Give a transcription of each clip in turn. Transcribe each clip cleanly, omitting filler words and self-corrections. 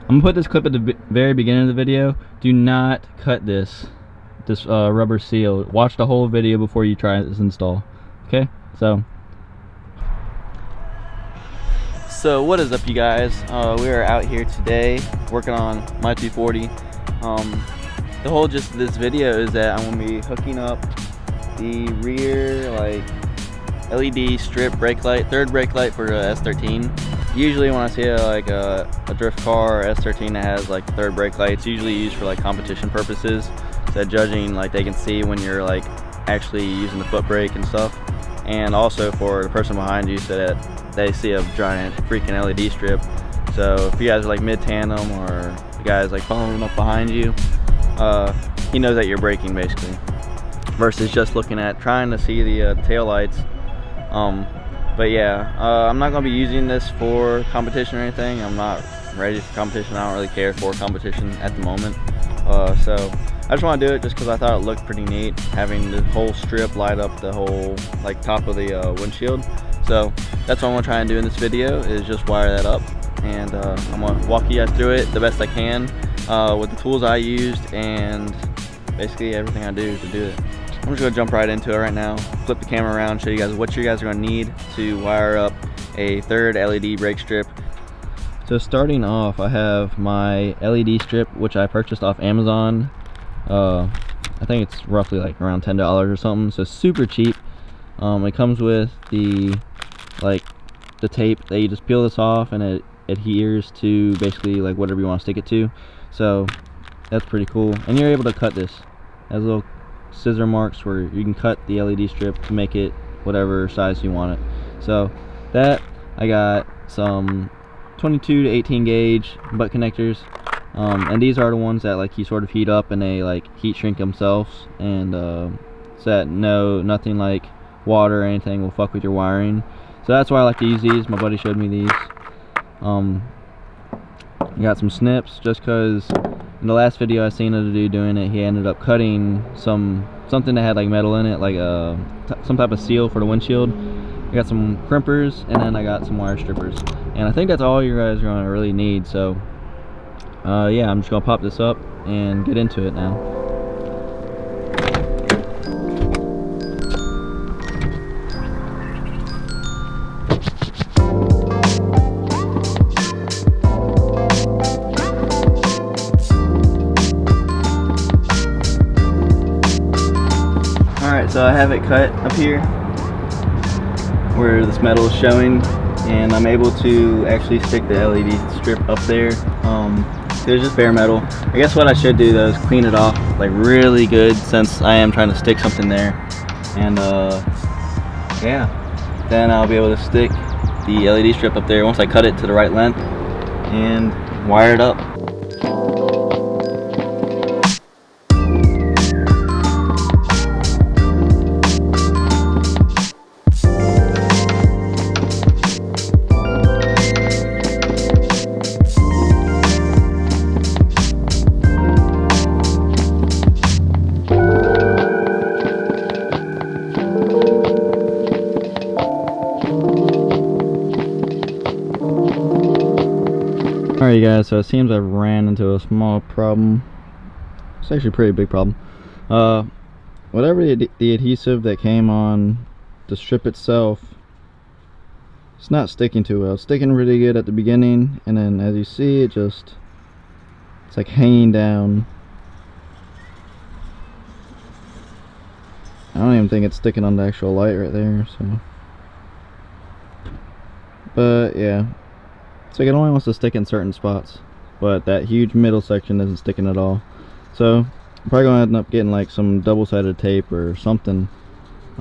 I'm gonna put this clip at the very beginning of the video. Do not cut this rubber seal. Watch the whole video before you try this install. Okay, so what is up, you guys? We are out here today working on my 240. The whole gist of this video is that I'm gonna be hooking up the rear LED strip brake light, third brake light for the S13. Usually when I see a drift car or S13 that has like third brake lights, usually used for like competition purposes, so judging they can see when you're actually using the foot brake and stuff, and also for the person behind you so that they see a giant freaking LED strip. So if you guys are mid tandem or the guy's following up behind you, he knows that you're braking basically, versus just looking at trying to see the tail lights. But yeah, I'm not going to be using this for competition or anything. I'm not ready for competition. I don't really care for competition at the moment. So I just want to do it just because I thought it looked pretty neat, having the whole strip light up the whole top of the windshield. So that's what I'm going to try and do in this video, is just wire that up. And I'm going to walk you guys through it the best I can with the tools I used and basically everything I do to do it. I'm just gonna jump right into it right now, flip the camera around, show you guys what you guys are gonna need to wire up a third LED brake strip. So starting off, I have my LED strip, which I purchased off Amazon. I think it's roughly around $10 or something, so super cheap. It comes with the tape that you just peel this off and it adheres to basically whatever you want to stick it to. So that's pretty cool, and you're able to cut this. It has little scissor marks where you can cut the LED strip to make it whatever size you want it. So that, I got some 22 to 18 gauge butt connectors, and these are the ones that you sort of heat up and they heat shrink themselves, and so that nothing like water or anything will fuck with your wiring. So that's why I like to use these. My buddy showed me these. I got some snips just because in the last video I seen a dude doing it, he ended up cutting something that had metal in it, some type of seal for the windshield. I got some crimpers, and then I got some wire strippers, and I think that's all you guys are gonna really need. So yeah, I'm just gonna pop this up and get into it now. Alright, so I have it cut up here where this metal is showing, and I'm able to actually stick the LED strip up there. There's just bare metal. I guess what I should do though is clean it off really good, since I am trying to stick something there. And yeah, then I'll be able to stick the LED strip up there once I cut it to the right length and wire it up. Alright guys, so it seems I ran into a small problem. It's actually a pretty big problem. Whatever the adhesive that came on the strip itself, it's not sticking too well. It's sticking really good at the beginning, and then as you see, it's hanging down. I don't even think it's sticking on the actual light right there, so. But yeah, it only wants to stick in certain spots, but that huge middle section isn't sticking at all. So I'm probably gonna end up getting some double-sided tape or something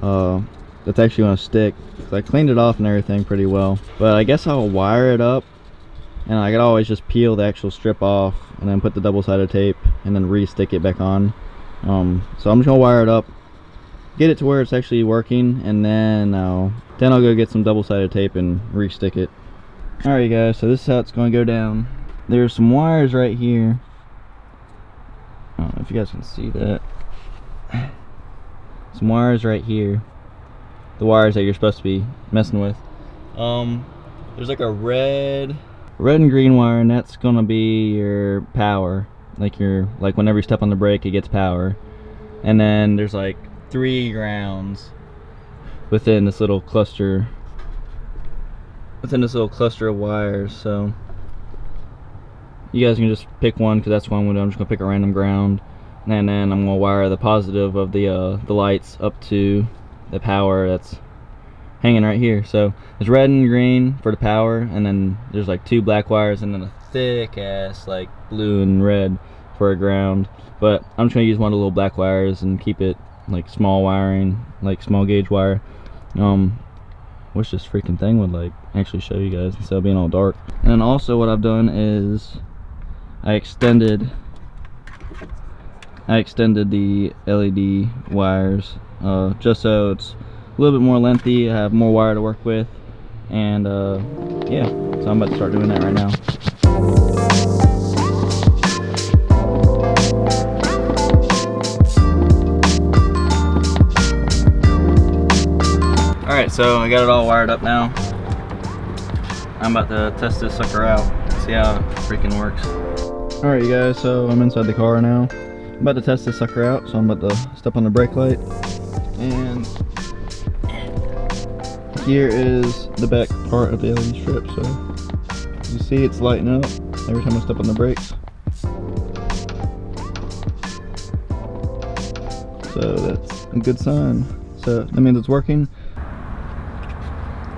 that's actually gonna stick. I cleaned it off and everything pretty well, but I guess I'll wire it up, and I could always just peel the actual strip off and then put the double-sided tape and then re-stick it back on. So I'm just gonna wire it up, get it to where it's actually working, and then I'll go get some double-sided tape and re-stick it. Alright guys, so this is how it's going to go down. There's some wires right here. I don't know if you guys can see that. Some wires right here. The wires that you're supposed to be messing with. There's a red red and green wire, and that's gonna be your power. Like whenever you step on the brake, it gets power. And then there's like 3 grounds within this little cluster. Of wires, so you guys can just pick one, because that's one. I'm just gonna pick a random ground, and then I'm gonna wire the positive of the lights up to the power that's hanging right here. So there's red and green for the power, and then there's like 2 black wires, and then a thick ass like blue and red for a ground. But I'm just gonna use one of the little black wires and keep it like small wiring, like small gauge wire. Wish this freaking thing would like actually show you guys instead of being all dark. And then also what I've done is I extended the LED wires just so it's a little bit more lengthy. I have more wire to work with, and yeah, so I'm about to start doing that right now. Alright, so I got it all wired up now. I'm about to test this sucker out, see how it freaking works. Alright you guys, so I'm inside the car now. I'm about to test this sucker out, so I'm about to step on the brake light. And here is the back part of the LED strip. So you see it's lighting up every time I step on the brakes. So that's a good sign. So that means it's working.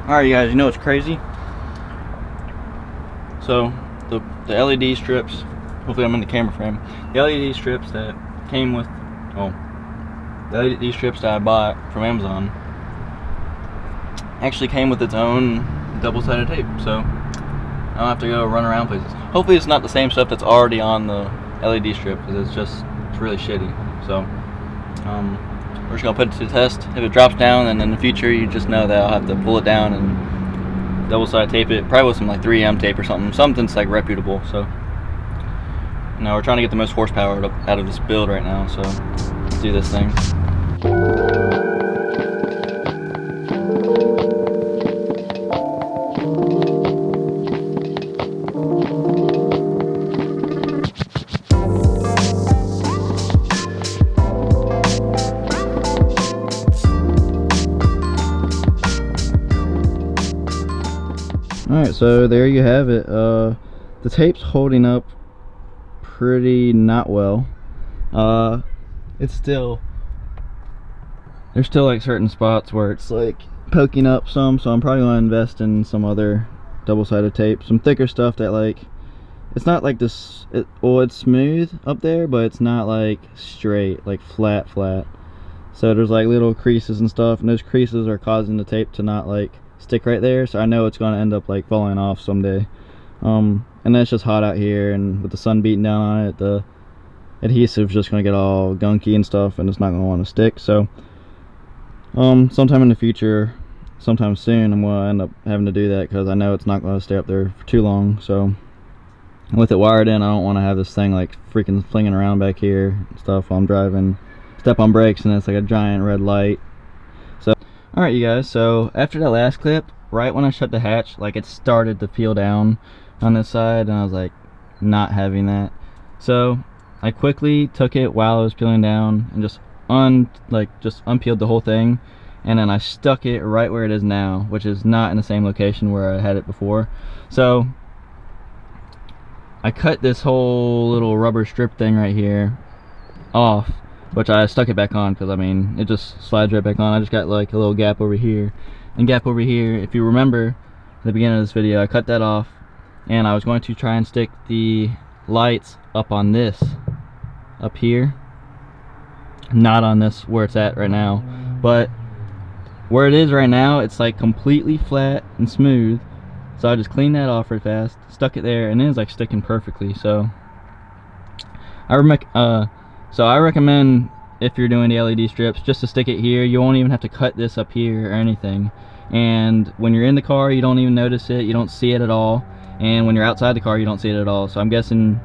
Alright you guys, you know what's crazy? So the LED strips, hopefully I'm in the camera frame, the LED strips that came with, the LED strips that I bought from Amazon actually came with its own double-sided tape, so I don't have to go run around places. Hopefully it's not the same stuff that's already on the LED strip, because it's really shitty. So we're just gonna put it to the test. If it drops down, then in the future you just know that I'll have to pull it down and double-sided tape it, probably with some like 3M tape or something's like reputable. So now we're trying to get the most horsepower out of this build right now, so let's do this thing. Alright, so there you have it. The tape's holding up pretty not well. There's still like certain spots where it's like poking up some, so I'm probably going to invest in some other double-sided tape, some thicker stuff that like, it's not like this, well it's smooth up there, but it's not like straight, like flat. So there's like little creases and stuff, and those creases are causing the tape to not like stick right there, so I know it's going to end up like falling off someday. And then it's just hot out here, and with the sun beating down on it, the adhesive's just going to get all gunky and stuff, and it's not going to want to stick. So sometime in the future, sometime soon, I'm going to end up having to do that, because I know it's not going to stay up there for too long. So with it wired in, I don't want to have this thing like freaking flinging around back here and stuff while I'm driving, step on brakes, and it's like a giant red light. So alright you guys, so after that last clip, right when I shut the hatch, like it started to peel down on this side, and I was like not having that. So I quickly took it while it was peeling down and just unpeeled the whole thing, and then I stuck it right where it is now, which is not in the same location where I had it before. So I cut this whole little rubber strip thing right here off, which I stuck it back on, because I mean it just slides right back on. I just got like a little gap over here and gap over here. If you remember at the beginning of this video, I cut that off, and I was going to try and stick the lights up on this up here, not on this where it's at right now, but where it is right now it's like completely flat and smooth. So I just cleaned that off real fast, stuck it there, and it's like sticking perfectly. So I recommend, if you're doing the LED strips, just to stick it here. You won't even have to cut this up here or anything, and when you're in the car you don't even notice it, you don't see it at all, and when you're outside the car you don't see it at all. So I'm guessing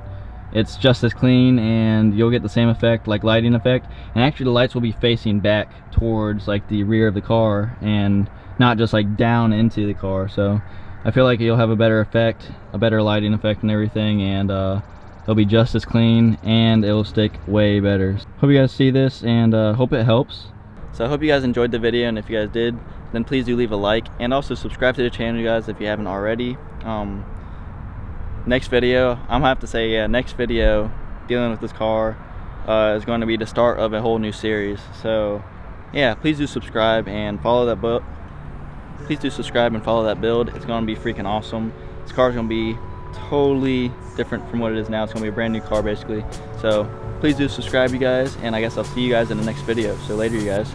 it's just as clean, and you'll get the same effect, like lighting effect. And actually the lights will be facing back towards like the rear of the car, and not just like down into the car. So I feel like you'll have a better effect, a better lighting effect and everything, and it'll be just as clean and it'll stick way better. Hope you guys see this, and hope it helps. So I hope you guys enjoyed the video, and if you guys did, then please do leave a like and also subscribe to the channel, you guys, if you haven't already. Next video, I'm gonna have to say, yeah, next video dealing with this car is going to be the start of a whole new series. So yeah, please do subscribe and follow that build. Please do subscribe and follow that build. It's going to be freaking awesome. This car is going to be totally different from what it is now. It's going to be a brand new car basically. So please do subscribe, you guys, and I guess I'll see you guys in the next video. So later, you guys.